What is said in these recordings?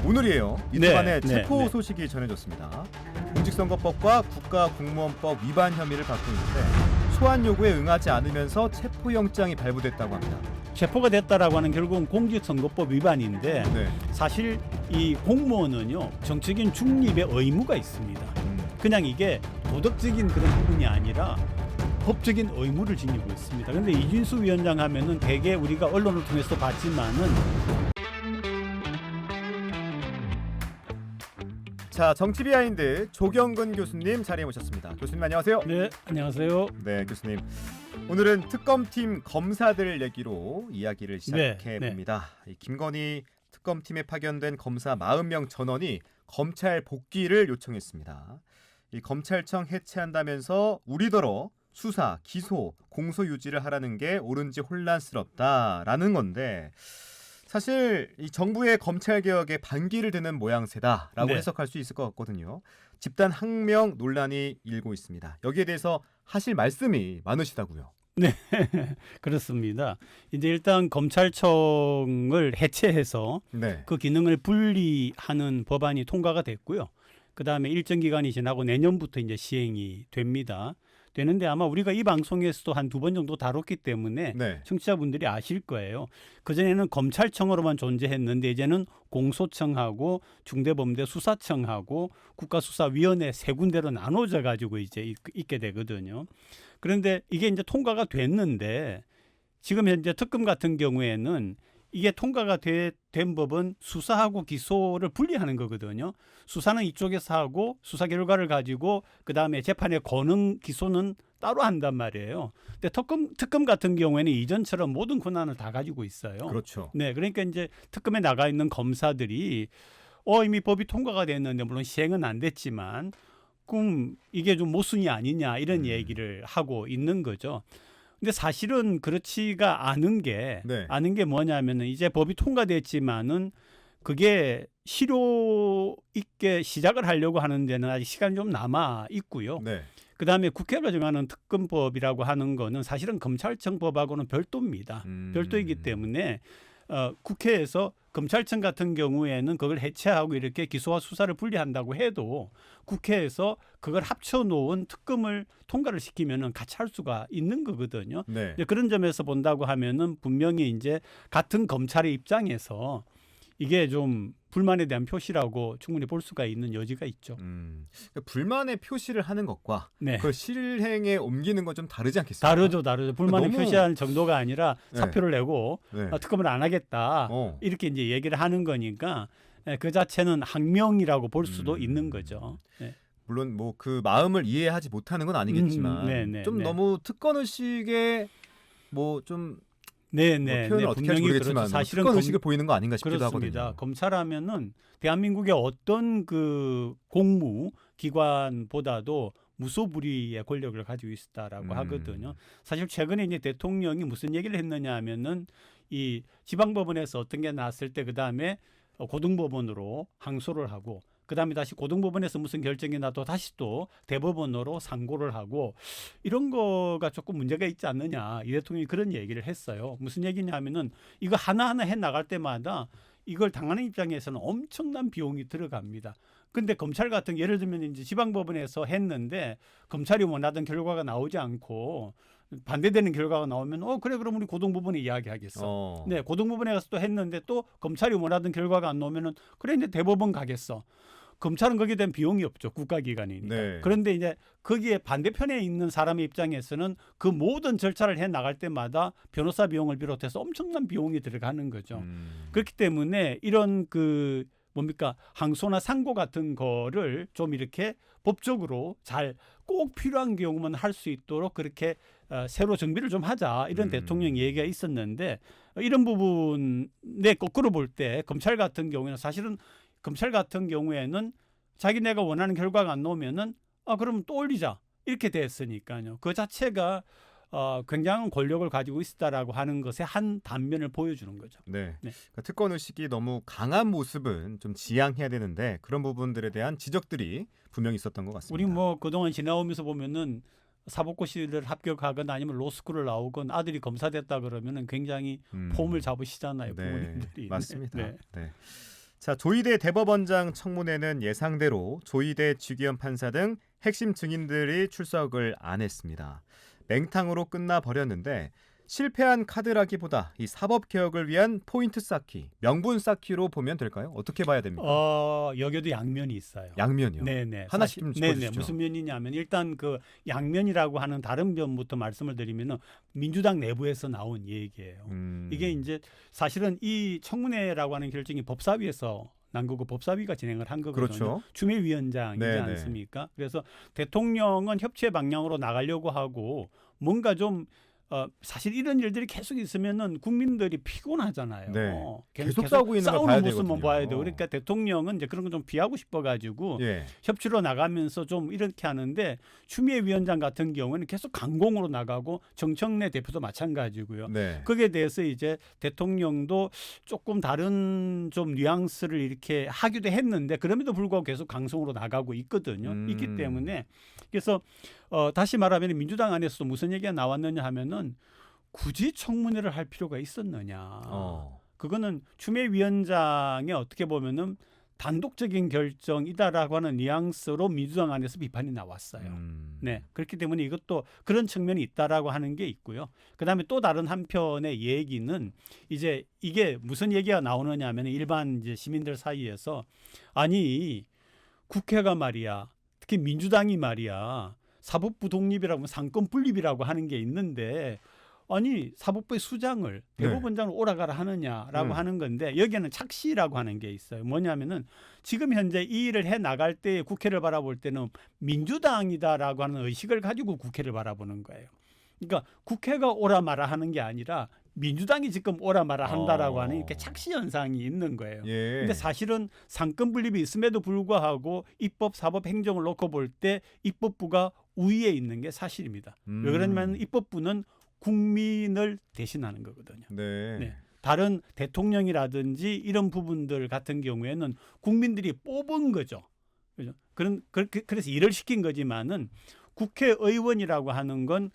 오늘이에요. 이틀 만에 네, 체포 네. 소식이 전해졌습니다. 공직선거법과 국가공무원법 위반 혐의를 받고 있는데 소환 요구에 응하지 않으면서 체포영장이 발부됐다고 합니다. 체포가 됐다라고 하는 결국은 공직선거법 위반인데 네. 사실 이 공무원은요 정치적인 중립의 의무가 있습니다. 그냥 이게 도덕적인 그런 부분이 아니라 법적인 의무를 지니고 있습니다. 그런데 이준수 위원장 하면은 대개 우리가 언론을 통해서 봤지만은 자, 정치 비하인드 조경근 교수님 자리에 모셨습니다. 교수님 안녕하세요. 네, 안녕하세요. 네, 교수님. 오늘은 특검팀 검사들 얘기로 이야기를 시작해 네. 봅니다. 이 김건희 특검팀에 파견된 검사 40명 전원이 검찰 복귀를 요청했습니다. 이 검찰청 해체한다면서 우리더러 수사, 기소, 공소 유지를 하라는 게 옳은지 혼란스럽다라는 건데 사실 이 정부의 검찰 개혁에 반기를 드는 모양새다라고 네. 해석할 수 있을 것 같거든요. 집단 항명 논란이 일고 있습니다. 여기에 대해서 하실 말씀이 많으시다고요. 네, 그렇습니다. 이제 일단 검찰청을 해체해서 네. 그 기능을 분리하는 법안이 통과가 됐고요. 그 다음에 일정 기간이 지나고 내년부터 이제 시행이 됩니다. 되는데 아마 우리가 이 방송에서도 한 2번 정도 다뤘기 때문에 네. 청취자분들이 아실 거예요. 그전에는 검찰청으로만 존재했는데 이제는 공소청하고 중대범죄수사청하고 국가수사위원회 세 군데로 나눠져 가지고 이제 있게 되거든요. 그런데 이게 이제 통과가 됐는데 지금 현재 특검 같은 경우에는 이게 통과가 된 법은 수사하고 기소를 분리하는 거거든요. 수사는 이쪽에서 하고 수사 결과를 가지고 그다음에 재판에 거는 기소는 따로 한단 말이에요. 근데 특검 같은 경우에는 이전처럼 모든 권한을 다 가지고 있어요. 그렇죠. 네, 그러니까 이제 특검에 나가 있는 검사들이 이미 법이 통과가 됐는데 물론 시행은 안 됐지만 그럼 이게 좀 모순이 아니냐 이런 얘기를 하고 있는 거죠. 근데 사실은 그렇지가 않은 게 네. 뭐냐면은 이제 법이 통과됐지만은 그게 실효 있게 시작을 하려고 하는 데는 아직 시간이 좀 남아 있고요. 네. 그다음에 국회가 정하는 특검법이라고 하는 거는 사실은 검찰청 법하고는 별도입니다. 별도이기 때문에 국회에서 검찰청 같은 경우에는 그걸 해체하고 이렇게 기소와 수사를 분리한다고 해도 국회에서 그걸 합쳐놓은 특검을 통과를 시키면은 같이 할 수가 있는 거거든요. 네. 그런 점에서 본다고 하면은 분명히 이제 같은 검찰의 입장에서 이게 좀 불만에 대한 표시라고 충분히 볼 수가 있는 여지가 있죠. 그러니까 불만의 표시를 하는 것과 네. 그걸 실행에 옮기는 건 좀 다르지 않겠습니까? 다르죠. 불만을 너무- 표시하는 정도가 아니라 네. 사표를 내고 네. 특검을 안 하겠다 이렇게 이제 얘기를 하는 거니까 그 자체는 항명이라고 볼 수도 있는 거죠. 네. 물론 뭐 그 마음을 이해하지 못하는 건 아니겠지만 좀 너무 특권 의식에 뭐좀 네네. 표현을 어떻게 할지 분명히 모르겠지만 그렇죠. 사실은 특권 의식을 보이는 거 아닌가 싶기도 그렇습니다. 하거든요. 검찰하면은 대한민국의 어떤 그 공무 기관보다도 무소불위의 권력을 가지고 있었다라고 하거든요. 사실 최근에 이제 대통령이 무슨 얘기를 했느냐 하면은 이 지방법원에서 어떤 게 나왔을 때 그다음에 고등법원으로 항소를 하고 그다음에 다시 고등법원에서 무슨 결정이 나도 다시 또 대법원으로 상고를 하고 이런 거가 조금 문제가 있지 않느냐 이 대통령이 그런 얘기를 했어요. 무슨 얘기냐면은 이거 하나하나 해 나갈 때마다 이걸 당하는 입장에서는 엄청난 비용이 들어갑니다. 근데 검찰 같은 예를 들면 이제 지방법원에서 했는데 검찰이 원하던 결과가 나오지 않고 반대되는 결과가 나오면 그래 그럼 우리 고등법원에 이야기하겠어. 네, 고등법원에 가서 또 했는데 또 검찰이 원하던 결과가 안 나오면은 그래 이제 대법원 가겠어. 검찰은 거기에 대한 비용이 없죠. 국가기관이니까. 네. 그런데 이제 거기에 반대편에 있는 사람의 입장에서는 그 모든 절차를 해 나갈 때마다 변호사 비용을 비롯해서 엄청난 비용이 들어가는 거죠. 그렇기 때문에 이런 그 뭡니까 항소나 상고 같은 거를 좀 이렇게 법적으로 잘 꼭 필요한 경우만 할 수 있도록 그렇게 새로 정비를 좀 하자 이런 대통령 얘기가 있었는데 이런 부분에 거꾸로 볼 때 검찰 같은 경우에는 사실은 검찰 같은 경우에는 자기네가 원하는 결과가 안 나오면은 그럼 또 올리자 이렇게 됐으니까요. 그 자체가 굉장한 권력을 가지고 있다라고 하는 것의 한 단면을 보여주는 거죠. 네. 네. 그러니까 특권 의식이 너무 강한 모습은 좀 지양해야 되는데 그런 부분들에 대한 지적들이 분명히 있었던 것 같습니다. 우리 뭐 그동안 지나오면서 보면은 사법고시를 합격하거나 아니면 로스쿨을 나오건 아들이 검사 됐다 그러면은 굉장히 폼을 잡으시잖아요. 네, 부모님들이. 맞습니다. 네. 네. 자, 조희대 대법원장 청문회는 예상대로 조희대 주기현 판사 등 핵심 증인들이 출석을 안 했습니다. 맹탕으로 끝나버렸는데 실패한 카드라기보다 이 사법개혁을 위한 포인트 쌓기, 명분 쌓기로 보면 될까요? 어떻게 봐야 됩니까? 여기에도 양면이 있어요. 양면이요. 네네. 하나씩 좀 짚어주시죠. 네네. 무슨 면이냐면 일단 그 양면이라고 하는 다른 면부터 말씀을 드리면은 민주당 내부에서 나온 얘기예요. 이게 이제 사실은 이 청문회라고 하는 결정이 법사위에서 난 거고 법사위가 진행을 한 거거든요. 그렇죠. 추미애 위원장이지 네네. 않습니까? 그래서 대통령은 협치의 방향으로 나가려고 하고 뭔가 좀 사실 이런 일들이 계속 있으면은 국민들이 피곤하잖아요. 네. 계속 싸우고 있는 걸 싸우는 봐야 모습만 되거든요. 봐야 돼요. 그러니까 대통령은 이제 그런 거 좀 피하고 싶어가지고 예. 협치로 나가면서 좀 이렇게 하는데 추미애 위원장 같은 경우는 계속 강공으로 나가고 정청래 대표도 마찬가지고요. 네. 거기에 대해서 이제 대통령도 조금 다른 좀 뉘앙스를 이렇게 하기도 했는데 그럼에도 불구하고 계속 강성으로 나가고 있거든요. 있기 때문에 그래서 다시 말하면 민주당 안에서도 무슨 얘기가 나왔느냐 하면은 굳이 청문회를 할 필요가 있었느냐. 그거는 추미애 위원장의 어떻게 보면은 단독적인 결정이다라고 하는 뉘앙스로 민주당 안에서 비판이 나왔어요. 네, 그렇기 때문에 이것도 그런 측면이 있다라고 하는 게 있고요. 그다음에 또 다른 한편의 얘기는 이제 이게 무슨 얘기가 나오느냐 하면 일반 이제 시민들 사이에서 아니 국회가 말이야, 특히 민주당이 말이야 사법부 독립이라고 상권 분립이라고 하는 게 있는데 아니 사법부의 수장을 대법원장으로 오라가라 하느냐라고 하는 건데 여기에는 착시라고 하는 게 있어요. 뭐냐면은 지금 현재 이 일을 해 나갈 때 국회를 바라볼 때는 민주당이다라고 하는 의식을 가지고 국회를 바라보는 거예요. 그러니까 국회가 오라 마라 하는 게 아니라 민주당이 지금 오라 마라 한다라고 하는 이렇게 착시 현상이 있는 거예요. 근데 사실은 상권 분립이 있음에도 불구하고 입법, 사법, 행정을 놓고 볼 때 입법부가 우위에 있는 게 사실입니다. 왜 그러냐면 입법부는 국민을 대신하는 거거든요. 네. 다른 대통령이라든지 이런 부분들 같은 경우에는 국민들이 뽑은 거죠. 그죠? 그래서 일을 시킨 거지만은 국회의원이라고 하는 건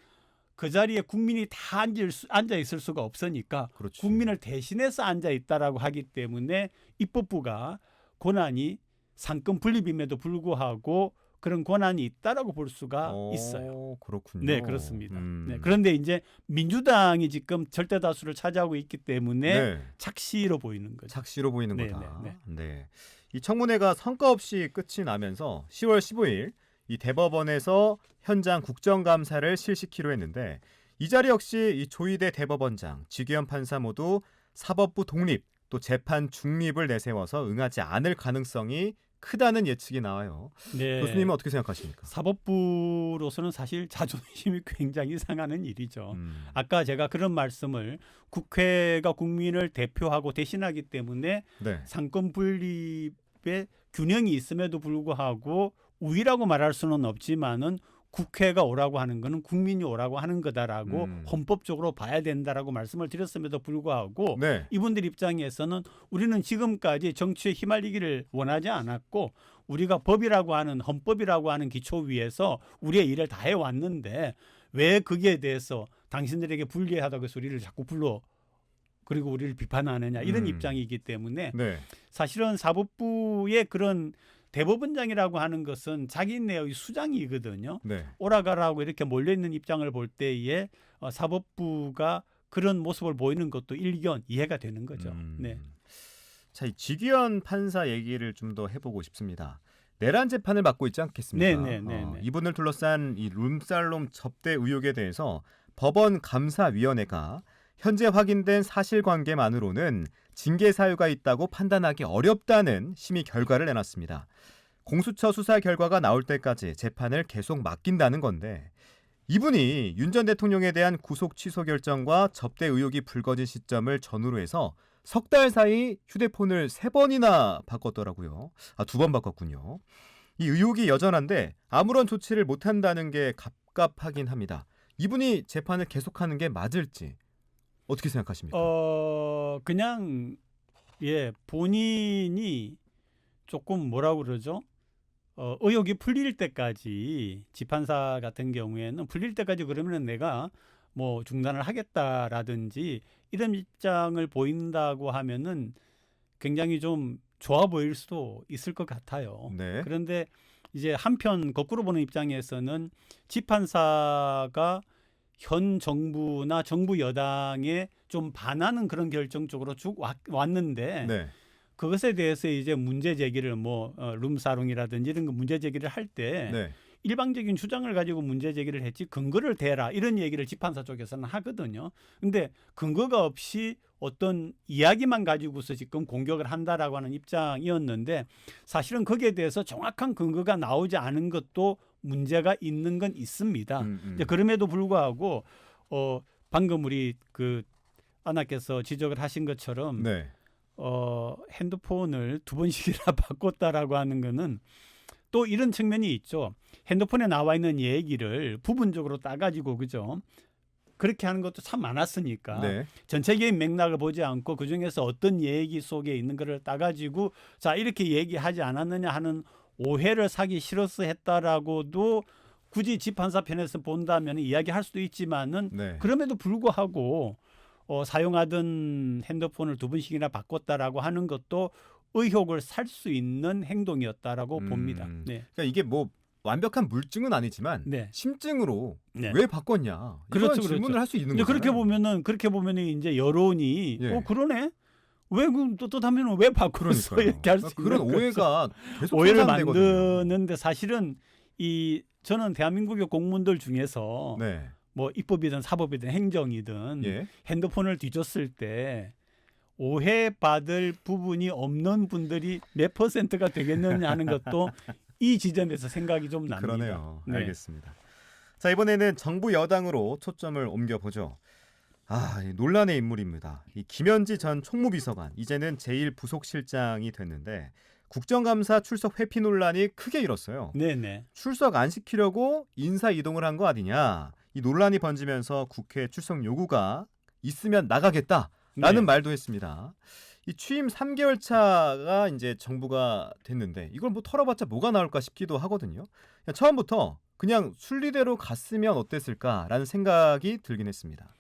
그 자리에 국민이 다 앉아 있을 수가 없으니까 그렇지. 국민을 대신해서 앉아 있다라고 하기 때문에 입법부가 권한이 상권 분립임에도 불구하고 그런 권한이 있다라고 볼 수가 있어요. 그렇군요. 네, 그렇습니다. 네, 그런데 이제 민주당이 지금 절대 다수를 차지하고 있기 때문에 착시로 보이는 거죠. 착시로 보이는 네, 거다. 네, 네. 이 청문회가 성과 없이 끝이 나면서 10월 15일 이 대법원에서 현장 국정감사를 실시키로 했는데 이 자리 역시 이 조희대 대법원장, 주기현 판사 모두 사법부 독립 또 재판 중립을 내세워서 응하지 않을 가능성이 크다는 예측이 나와요. 네. 교수님은 어떻게 생각하십니까? 사법부로서는 사실 자존심이 굉장히 상하는 일이죠. 아까 제가 그런 말씀을 국회가 국민을 대표하고 대신하기 때문에 상권 분립의 균형이 있음에도 불구하고 우위라고 말할 수는 없지만은 국회가 오라고 하는 거는 국민이 오라고 하는 거다라고 헌법적으로 봐야 된다라고 말씀을 드렸음에도 불구하고 이분들 입장에서는 우리는 지금까지 정치에 휘말리기를 원하지 않았고 우리가 법이라고 하는 헌법이라고 하는 기초 위에서 우리의 일을 다 해왔는데 왜 거기에 대해서 당신들에게 불리하다고 해서 우리를 자꾸 불러 그리고 우리를 비판하느냐 이런 입장이기 때문에 사실은 사법부의 그런 대법원장이라고 하는 것은 자기네의 수장이거든요. 오라가라고 이렇게 몰려있는 입장을 볼 때에 사법부가 그런 모습을 보이는 것도 일견 이해가 되는 거죠. 자, 이 주기현 판사 얘기를 좀 더 해보고 싶습니다. 내란 재판을 맡고 있지 않겠습니까? 이분을 둘러싼 이 룸살롬 접대 의혹에 대해서 법원 감사위원회가 현재 확인된 사실관계만으로는 징계 사유가 있다고 판단하기 어렵다는 심의 결과를 내놨습니다. 공수처 수사 결과가 나올 때까지 재판을 계속 맡긴다는 건데 이분이 윤 전 대통령에 대한 구속 취소 결정과 접대 의혹이 불거진 시점을 전후로 해서 석 달 사이 휴대폰을 3번이나 바꿨더라고요. 2번 바꿨군요. 이 의혹이 여전한데 아무런 조치를 못한다는 게 갑갑하긴 합니다. 이분이 재판을 계속하는 게 맞을지 어떻게 생각하십니까? 그냥 본인이 조금 뭐라고 그러죠? 의혹이 풀릴 때까지 지판사 같은 경우에는 풀릴 때까지 그러면은 내가 뭐 중단을 하겠다라든지 이런 입장을 보인다고 하면은 굉장히 좀 좋아 보일 수도 있을 것 같아요. 네. 그런데 이제 한편 거꾸로 보는 입장에서는 집판사가 현 정부나 정부 여당에 좀 반하는 그런 결정 쪽으로 쭉 왔는데 네. 그것에 대해서 이제 문제 제기를 룸사롱이라든지 이런 거 문제 제기를 할 때 네. 일방적인 주장을 가지고 문제 제기를 했지 근거를 대라 이런 얘기를 집판사 쪽에서는 하거든요. 근데 근거가 없이 어떤 이야기만 가지고서 지금 공격을 한다라고 하는 입장이었는데 사실은 거기에 대해서 정확한 근거가 나오지 않은 것도 문제가 있는 건 있습니다. 이제 그럼에도 불구하고 방금 우리 그 아나께서 지적을 하신 것처럼 네. 핸드폰을 2번씩이나 바꿨다라고 하는 거는 또 이런 측면이 있죠. 핸드폰에 나와 있는 얘기를 부분적으로 따가지고 그죠? 그렇게 하는 것도 참 많았으니까 네. 전체적인 맥락을 보지 않고 그중에서 어떤 얘기 속에 있는 거를 따가지고 자 이렇게 얘기하지 않았느냐 하는 오해를 사기 싫어서 했다라고도 굳이 집판사 편에서 본다면 이야기할 수도 있지만은 네. 그럼에도 불구하고 사용하던 핸드폰을 2번씩이나 바꿨다라고 하는 것도 의혹을 살 수 있는 행동이었다라고 봅니다. 네. 그러니까 이게 뭐 완벽한 물증은 아니지만 네. 심증으로 네. 왜 바꿨냐 이런 그렇죠, 질문을 그렇죠. 할 수 있는 근데 거잖아요. 그렇게 보면은 이제 여론이 예. 그러네. 왜 떳떳하면 왜 바꿨어 그러니까요. 이렇게 할 수 있는 그런 거죠. 오해가 계속 오해를 생산되거든요. 만드는데 사실은 저는 대한민국의 공무원들 중에서 네. 뭐 입법이든 사법이든 행정이든 예. 핸드폰을 뒤졌을 때 오해받을 부분이 없는 분들이 몇 %가 되겠느냐 하는 것도 이 지점에서 생각이 좀 납니다. 그러네요. 네. 알겠습니다. 자, 이번에는 정부 여당으로 초점을 옮겨보죠. 이 논란의 인물입니다. 이 김현지 전 총무비서관, 이제는 제1부속실장이 됐는데 국정감사 출석 회피 논란이 크게 일었어요. 네네. 출석 안 시키려고 인사 이동을 한 거 아니냐. 이 논란이 번지면서 국회 출석 요구가 있으면 나가겠다라는 네. 말도 했습니다. 이 취임 3개월 차가 이제 정부가 됐는데 이걸 뭐 털어봤자 뭐가 나올까 싶기도 하거든요. 그냥 처음부터 그냥 순리대로 갔으면 어땠을까라는 생각이 들긴 했습니다.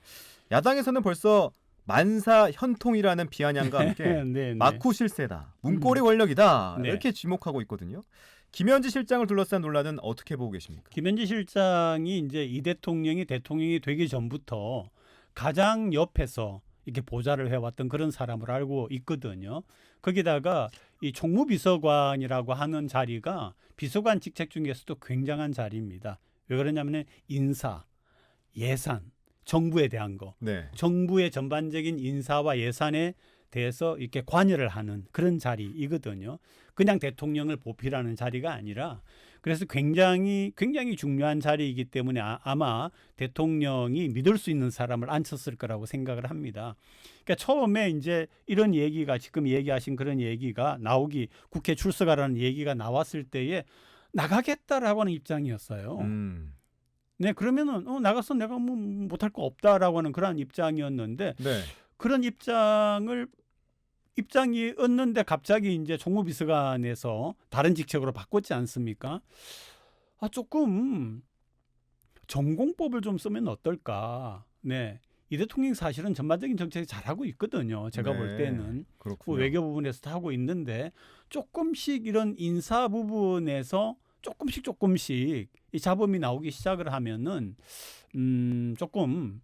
야당에서는 벌써 만사 현통이라는 비아냥과 함께 네, 마쿠 실세다, 문고리 권력이다 네. 이렇게 지목하고 있거든요. 김현지 실장을 둘러싼 논란은 어떻게 보고 계십니까? 김현지 실장이 이제 이 대통령이 되기 전부터 가장 옆에서 이렇게 보좌를 해왔던 그런 사람으로 알고 있거든요. 거기다가 이 총무비서관이라고 하는 자리가 비서관 직책 중에서도 굉장한 자리입니다. 왜 그러냐면 인사, 예산, 정부에 대한 거, 네. 정부의 전반적인 인사와 예산에 대해서 이렇게 관여를 하는 그런 자리이거든요. 그냥 대통령을 보필하는 자리가 아니라 그래서 굉장히 중요한 자리이기 때문에 아마 대통령이 믿을 수 있는 사람을 앉혔을 거라고 생각을 합니다. 그러니까 처음에 이제 이런 얘기가 지금 얘기하신 그런 얘기가 국회 출석하라는 얘기가 나왔을 때에 나가겠다라고 하는 입장이었어요. 네, 그러면은 나가서 내가 뭐 못할 거 없다라고 하는 그런 입장이었는데 네. 그런 입장이었는데 갑자기 이제 총무비서관에서 다른 직책으로 바꿨지 않습니까? 조금 전공법을 좀 쓰면 어떨까? 네, 이 대통령이 사실은 전반적인 정책을 잘하고 있거든요. 제가 볼 때는 그렇군요. 외교 부분에서도 하고 있는데 조금씩 이런 인사 부분에서 조금씩 이 잡음이 나오기 시작을 하면은 조금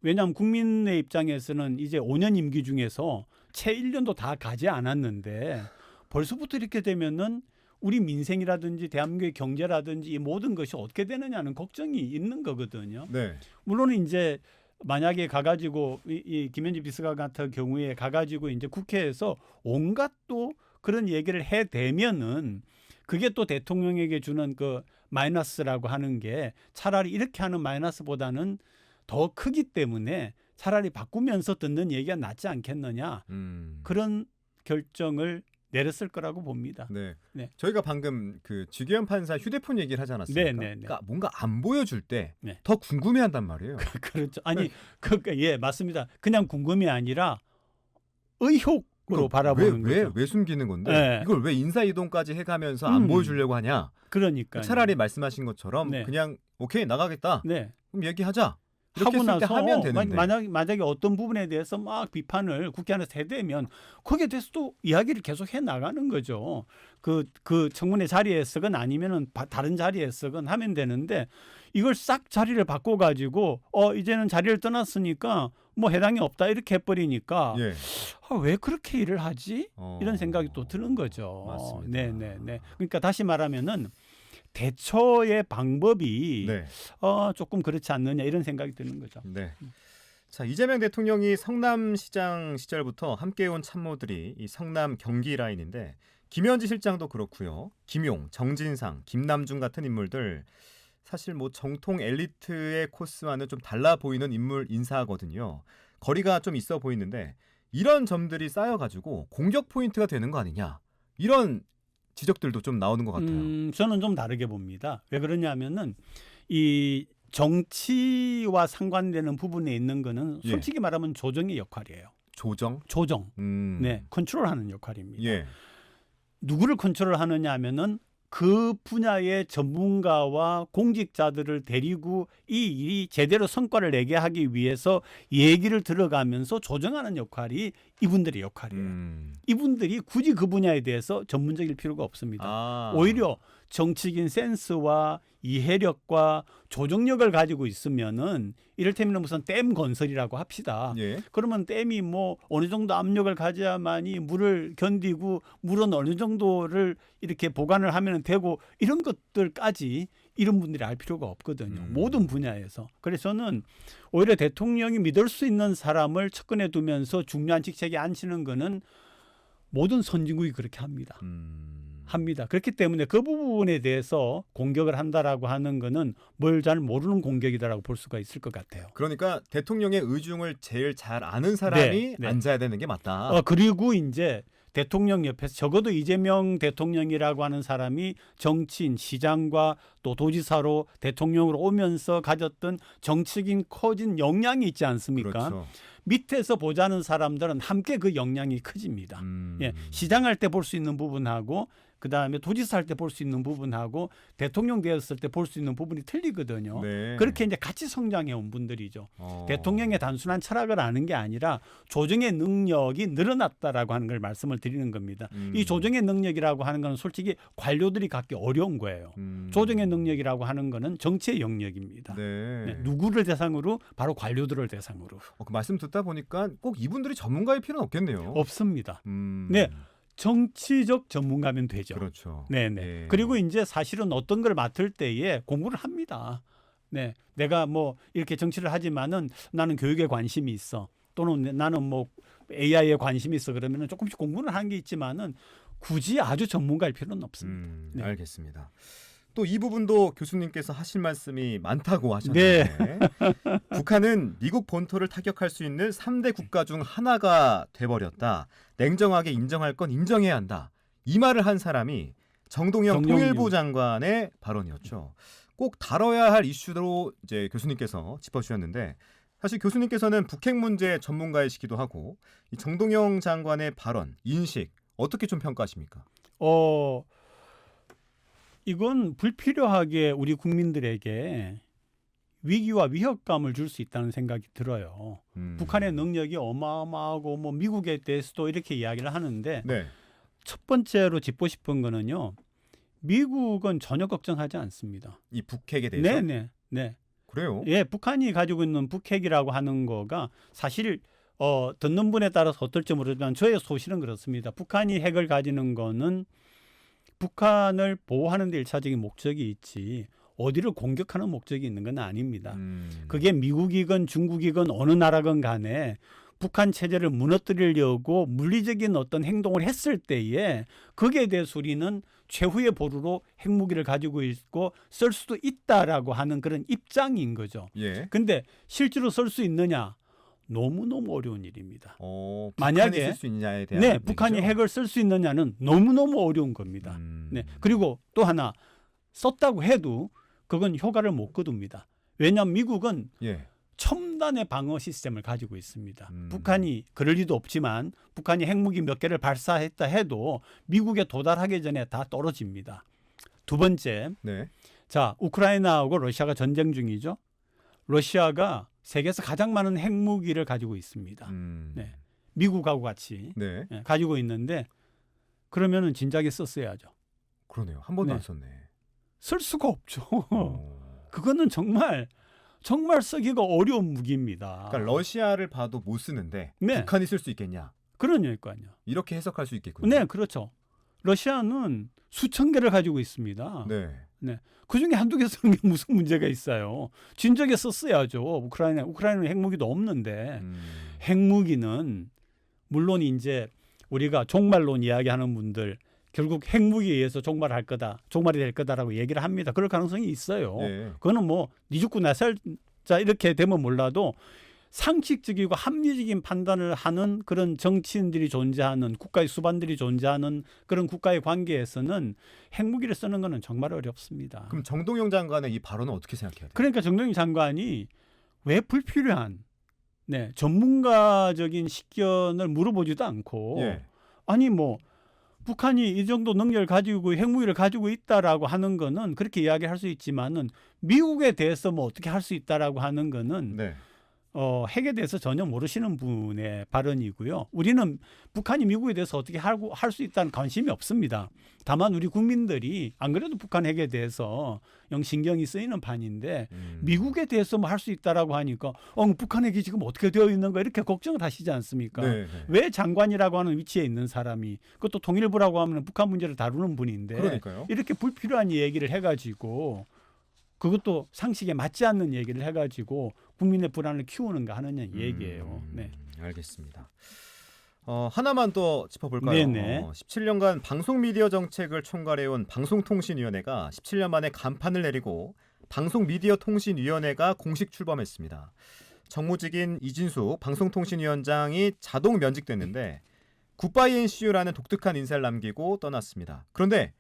왜냐하면 국민의 입장에서는 이제 5년 임기 중에서 채 1년도 다 가지 않았는데 벌써부터 이렇게 되면은 우리 민생이라든지 대한민국의 경제라든지 이 모든 것이 어떻게 되느냐는 걱정이 있는 거거든요. 네. 물론 이제 만약에 가가지고 이 김현지 비서관 같은 경우에 가가지고 이제 국회에서 온갖 또 그런 얘기를 해대면은 그게 또 대통령에게 주는 그 마이너스라고 하는 게 차라리 이렇게 하는 마이너스보다는 더 크기 때문에 차라리 바꾸면서 듣는 얘기가 낫지 않겠느냐 그런 결정을 내렸을 거라고 봅니다. 네. 네. 저희가 방금 그 주기현 판사 휴대폰 얘기를 하지 않았습니까? 네. 그러니까 뭔가 안 보여줄 때 더 네. 궁금해한단 말이에요. 그렇죠. 아니 예, 맞습니다. 그냥 궁금이 아니라 의혹으로 바라보는 거죠. 왜 숨기는 건데 네. 이걸 왜 인사 이동까지 해가면서 안 보여주려고 하냐? 그러니까 차라리 말씀하신 것처럼 네. 그냥 오케이 나가겠다. 네. 그럼 얘기하자. 이렇게 하고 했을 때 나서 하면 되는데. 만약에 어떤 부분에 대해서 막 비판을 국회 안에서 해대면 거기에 대해서 또 이야기를 계속 해 나가는 거죠. 그 청문회 자리에서건 아니면은 다른 자리에서건 하면 되는데 이걸 싹 자리를 바꿔 가지고 이제는 자리를 떠났으니까 뭐 해당이 없다 이렇게 해버리니까 예. 왜 그렇게 일을 하지? 이런 생각이 또 드는 거죠. 맞습니다. 네. 그러니까 다시 말하면은 대처의 방법이 네. 조금 그렇지 않느냐 이런 생각이 드는 거죠. 네. 자, 이재명 대통령이 성남시장 시절부터 함께해온 참모들이 이 성남 경기 라인인데 김현지 실장도 그렇고요. 김용, 정진상, 김남중 같은 인물들 사실 뭐 정통 엘리트의 코스와는 좀 달라 보이는 인물 인사거든요. 거리가 좀 있어 보이는데 이런 점들이 쌓여가지고 공격 포인트가 되는 거 아니냐 이런 지적들도 좀 나오는 것 같아요. 저는 좀 다르게 봅니다. 왜 그러냐면은 이 정치와 상관되는 부분에 있는 거는 예. 솔직히 말하면 조정의 역할이에요. 조정? 조정. 네. 컨트롤하는 역할입니다. 예. 누구를 컨트롤하느냐 하면은 그 분야의 전문가와 공직자들을 데리고 이 일이 제대로 성과를 내게 하기 위해서 얘기를 들어가면서 조정하는 역할이 이분들의 역할이에요. 이분들이 굳이 그 분야에 대해서 전문적일 필요가 없습니다. 오히려 정치적인 센스와 이해력과 조정력을 가지고 있으면은 이를테면 무슨 댐 건설이라고 합시다. 예. 그러면 댐이 뭐 어느 정도 압력을 가져야만이 물을 견디고 물은 어느 정도를 이렇게 보관을 하면 되고 이런 것들까지 이런 분들이 알 필요가 없거든요. 모든 분야에서. 그래서 저는 오히려 대통령이 믿을 수 있는 사람을 측근에 두면서 중요한 직책에 앉히는 거는 모든 선진국이 그렇게 합니다. 그렇기 때문에 그 부분에 대해서 공격을 한다라고 하는 거는 뭘 잘 모르는 공격이다라고 볼 수가 있을 것 같아요. 그러니까 대통령의 의중을 제일 잘 아는 사람이 네. 앉아야 되는 게 맞다. 그리고 이제 대통령 옆에서 적어도 이재명 대통령이라고 하는 사람이 정치인, 시장과 또 도지사로 대통령으로 오면서 가졌던 정치적인 커진 역량이 있지 않습니까? 그렇죠. 밑에서 보자는 사람들은 함께 그 역량이 커집니다. 시장할 때 볼 수 있는 부분하고 그다음에 도지사 할 때 볼 수 있는 부분하고 대통령 되었을 때 볼 수 있는 부분이 틀리거든요. 네. 그렇게 이제 같이 성장해 온 분들이죠. 대통령의 단순한 철학을 아는 게 아니라 조정의 능력이 늘어났다라고 하는 걸 말씀을 드리는 겁니다. 이 조정의 능력이라고 하는 건 솔직히 관료들이 갖기 어려운 거예요. 조정의 능력이라고 하는 거는 정치의 영역입니다. 누구를 대상으로? 바로 관료들을 대상으로. 그 말씀 듣다 보니까 꼭 이분들이 전문가일 필요는 없겠네요. 없습니다. 네. 정치적 전문가면 되죠. 그렇죠. 네네. 예. 그리고 이제 사실은 어떤 걸 맡을 때에 공부를 합니다. 네. 내가 뭐 이렇게 정치를 하지만은 나는 교육에 관심이 있어. 또는 나는 뭐 AI에 관심이 있어. 그러면은 조금씩 공부는 하는 게 있지만은 굳이 아주 전문가일 필요는 없습니다. 네. 알겠습니다. 또 이 부분도 교수님께서 하실 말씀이 많다고 하셨는데 북한은 미국 본토를 타격할 수 있는 3대 국가 중 하나가 돼버렸다. 냉정하게 인정할 건 인정해야 한다. 이 말을 한 사람이 정동영 통일부 장관의 발언이었죠. 꼭 다뤄야 할 이슈로 이제 교수님께서 짚어주셨는데 사실 교수님께서는 북핵 문제 전문가이시기도 하고 이 정동영 장관의 발언, 인식 어떻게 좀 평가하십니까? 이건 불필요하게 우리 국민들에게 위기와 위협감을 줄 수 있다는 생각이 들어요. 북한의 능력이 어마어마하고 뭐 미국에 대해서도 이렇게 이야기를 하는데 네. 첫 번째로 짚고 싶은 거는요. 미국은 전혀 걱정하지 않습니다. 이 북핵에 대해서? 네. 그래요? 예, 북한이 가지고 있는 북핵이라고 하는 거가 사실 듣는 분에 따라서 어떨지 모르지만 저의 소실은 그렇습니다. 북한이 핵을 가지는 거는 북한을 보호하는 데 일차적인 목적이 있지 어디를 공격하는 목적이 있는 건 아닙니다. 그게 미국이건 중국이건 어느 나라건 간에 북한 체제를 무너뜨리려고 물리적인 어떤 행동을 했을 때에 거기에 대해서 우리는 최후의 보루로 핵무기를 가지고 있고 쓸 수도 있다라고 하는 그런 입장인 거죠. 예. 근데 실제로 쓸 수 있느냐? 너무너무 어려운 일입니다. 만약에 쓸 수 있느냐에 대한 네, 북한이 핵을 쓸 수 있느냐는 너무너무 어려운 겁니다. 네. 그리고 또 하나 썼다고 해도 그건 효과를 못 거둡니다. 왜냐하면 미국은 첨단의 방어 시스템을 가지고 있습니다. 북한이 그럴 리도 없지만 북한이 핵무기 몇 개를 발사했다 해도 미국에 도달하기 전에 다 떨어집니다. 두 번째, 자 우크라이나하고 러시아가 전쟁 중이죠. 러시아가 세계에서 가장 많은 핵무기를 가지고 있습니다. 네. 미국하고 같이 네. 예, 가지고 있는데 그러면은 진작에 썼어야죠. 그러네요. 한 번도 네. 안 썼네. 쓸 수가 없죠. 어. 그거는 정말 쓰기가 어려운 무기입니다. 그러니까 러시아를 봐도 못 쓰는데 네. 북한이 쓸 수 있겠냐? 그러니까요. 이렇게 해석할 수 있겠군요. 네, 그렇죠. 러시아는 수천 개를 가지고 있습니다. 네. 그중에 한두 개 쓰는 게 무슨 문제가 있어요. 진작에 썼어야죠. 우크라이나는 핵무기도 없는데 핵무기는 물론 이제 우리가 종말론 이야기하는 분들 결국 핵무기에 의해서 종말이 될 거다라고 얘기를 합니다. 그럴 가능성이 있어요. 네. 그거는 뭐 니 죽고 나 살자 이렇게 되면 몰라도 상식적이고 합리적인 판단을 하는 그런 정치인들이 존재하는 국가의 수반들이 존재하는 그런 국가의 관계에서는 핵무기를 쓰는 것은 정말 어렵습니다. 그럼 정동영 장관의 이 발언은 어떻게 생각해야 돼요? 그러니까 정동영 장관이 왜 불필요한 전문가적인 식견을 물어보지도 않고 예. 아니 뭐 북한이 이 정도 능력을 가지고 핵무기를 가지고 있다라고 하는 거는 그렇게 이야기할 수 있지만은 미국에 대해서 뭐 어떻게 할 수 있다라고 하는 거는 네. 핵에 대해서 전혀 모르시는 분의 발언이고요. 우리는 북한이 미국에 대해서 어떻게 할 수 있다는 관심이 없습니다. 다만 우리 국민들이 안 그래도 북한 핵에 대해서 영 신경이 쓰이는 판인데 미국에 대해서 뭐 할 수 있다라고 하니까 북한 핵이 지금 어떻게 되어 있는가 이렇게 걱정을 하시지 않습니까? 네. 왜 장관이라고 하는 위치에 있는 사람이 그것도 통일부라고 하면 북한 문제를 다루는 분인데 그러니까요. 이렇게 불필요한 얘기를 해가지고 그것도 상식에 맞지 않는 얘기를 해가지고 국민의 불안을 키우는가 하는 얘기예요. 네. 알겠습니다. 하나만 더 짚어볼까요? 네네. 17년간 방송미디어 정책을 총괄해온 방송통신위원회가 17년 만에 간판을 내리고 방송미디어통신위원회가 공식 출범했습니다. 정무직인 이진수 방송통신위원장이 자동 면직됐는데 굿바이 NCU라는 독특한 인사를 남기고 떠났습니다. 그런데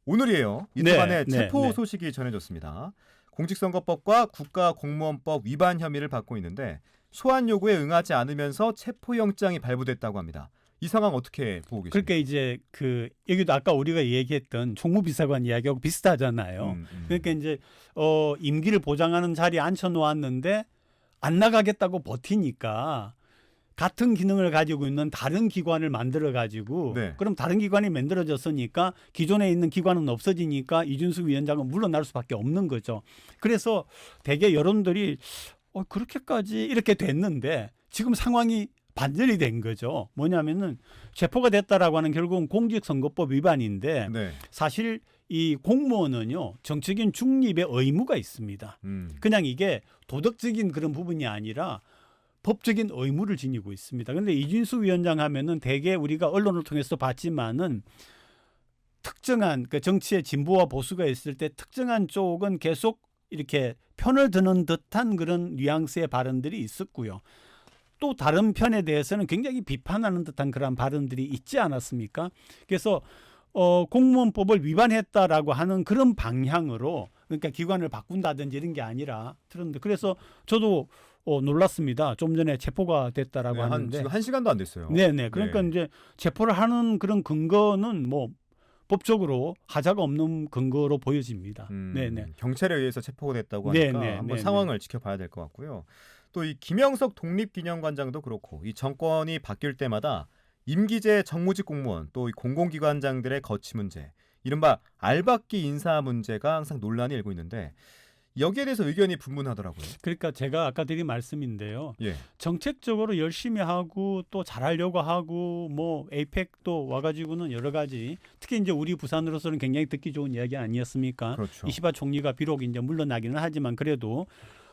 오늘이에요. 이틀 만에 체포 소식이 전해졌습니다. 공직선거법과 국가공무원법 위반 혐의를 받고 있는데 소환 요구에 응하지 않으면서 체포영장이 발부됐다고 합니다. 이 상황 어떻게 보고 계십니까? 그러니까 이제 여기도 아까 우리가 얘기했던 총무비서관 이야기하고 비슷하잖아요. 그러니까 이제 임기를 보장하는 자리에 앉혀놓았는데 안 나가겠다고 버티니까 같은 기능을 가지고 있는 다른 기관을 만들어 가지고 네. 그럼 다른 기관이 만들어졌으니까 기존에 있는 기관은 없어지니까 이준수 위원장은 물러날 수밖에 없는 거죠. 그래서 대개 여론들이 그렇게까지 이렇게 됐는데 지금 상황이 반전이 된 거죠. 뭐냐면은 체포가 됐다라고 하는 결국은 공직선거법 위반인데 네. 사실 이 공무원은요 정치적인 중립의 의무가 있습니다. 그냥 이게 도덕적인 그런 부분이 아니라 법적인 의무를 지니고 있습니다. 그런데 이준수 위원장 하면은 대개 우리가 언론을 통해서 봤지만은 특정한 정치의 진보와 보수가 있을 때 특정한 쪽은 계속 이렇게 편을 드는 듯한 그런 뉘앙스의 발언들이 있었고요. 또 다른 편에 대해서는 굉장히 비판하는 듯한 그런 발언들이 있지 않았습니까? 그래서 공무원법을 위반했다라고 하는 그런 방향으로 그러니까 기관을 바꾼다든지 이런 게 아니라 들었는데 그래서 저도 놀랐습니다. 좀 전에 체포가 됐다라고 하는데 지금 1시간도 안 됐어요. 네네. 그러니까 네. 이제 체포를 하는 그런 근거는 뭐 법적으로 하자가 없는 근거로 보여집니다. 네네. 경찰에 의해서 체포가 됐다고 하니까 한번 상황을 지켜봐야 될 것 같고요. 또 이 김영석 독립기념관장도 그렇고 이 정권이 바뀔 때마다 임기제 정무직 공무원 또 이 공공기관장들의 거취 문제, 이른바 알박기 인사 문제가 항상 논란이 일고 있는데 여기에 대해서 의견이 분분하더라고요. 그러니까 제가 아까 드린 말씀인데요. 예. 정책적으로 열심히 하고 또 잘하려고 하고 뭐 에이펙도 와가지고는 여러 가지 특히 이제 우리 부산으로서는 굉장히 듣기 좋은 이야기 아니었습니까? 그렇죠. 이시바 총리가 비록 이제 물러나기는 하지만 그래도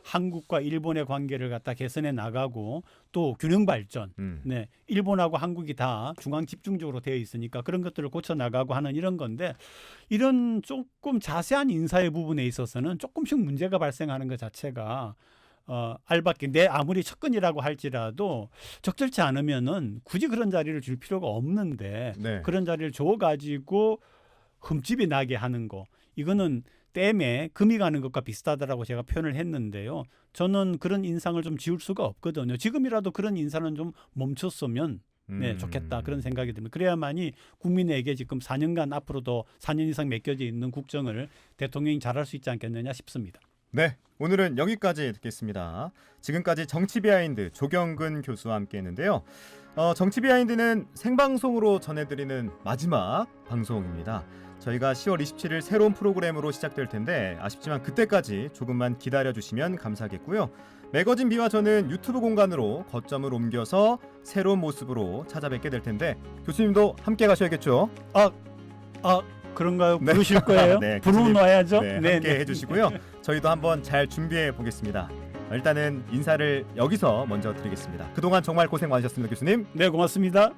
한국과 일본의 관계를 갖다 개선해 나가고 또 균형 발전, 네, 일본하고 한국이 다 중앙 집중적으로 되어 있으니까 그런 것들을 고쳐 나가고 하는 이런 건데 이런 조금 자세한 인사의 부분에 있어서는 조금씩 문제가 발생하는 것 자체가 알박기 내 아무리 측근이라고 할지라도 적절치 않으면은 굳이 그런 자리를 줄 필요가 없는데 네. 그런 자리를 줘가지고 흠집이 나게 하는 거 이거는 댐에 금이 가는 것과 비슷하다라고 제가 표현을 했는데요. 저는 그런 인상을 좀 지울 수가 없거든요. 지금이라도 그런 인사는 좀 멈췄으면 좋겠다 그런 생각이 듭니다. 그래야만이 국민에게 지금 4년간 앞으로도 4년 이상 맡겨져 있는 국정을 대통령이 잘할 수 있지 않겠느냐 싶습니다. 네, 오늘은 여기까지 듣겠습니다. 지금까지 정치 비하인드 조경근 교수와 함께했는데요. 정치 비하인드는 생방송으로 전해드리는 마지막 방송입니다. 저희가 10월 27일 새로운 프로그램으로 시작될 텐데 아쉽지만 그때까지 조금만 기다려주시면 감사하겠고요. 매거진 비와 저는 유튜브 공간으로 거점을 옮겨서 새로운 모습으로 찾아뵙게 될 텐데 교수님도 함께 가셔야겠죠? 그런가요? 네. 부르실 거예요? 네, 부르놔야죠. 네, 함께 해주시고요. 저희도 한번 잘 준비해 보겠습니다. 일단은 인사를 여기서 먼저 드리겠습니다. 그동안 정말 고생 많으셨습니다, 교수님. 네, 고맙습니다.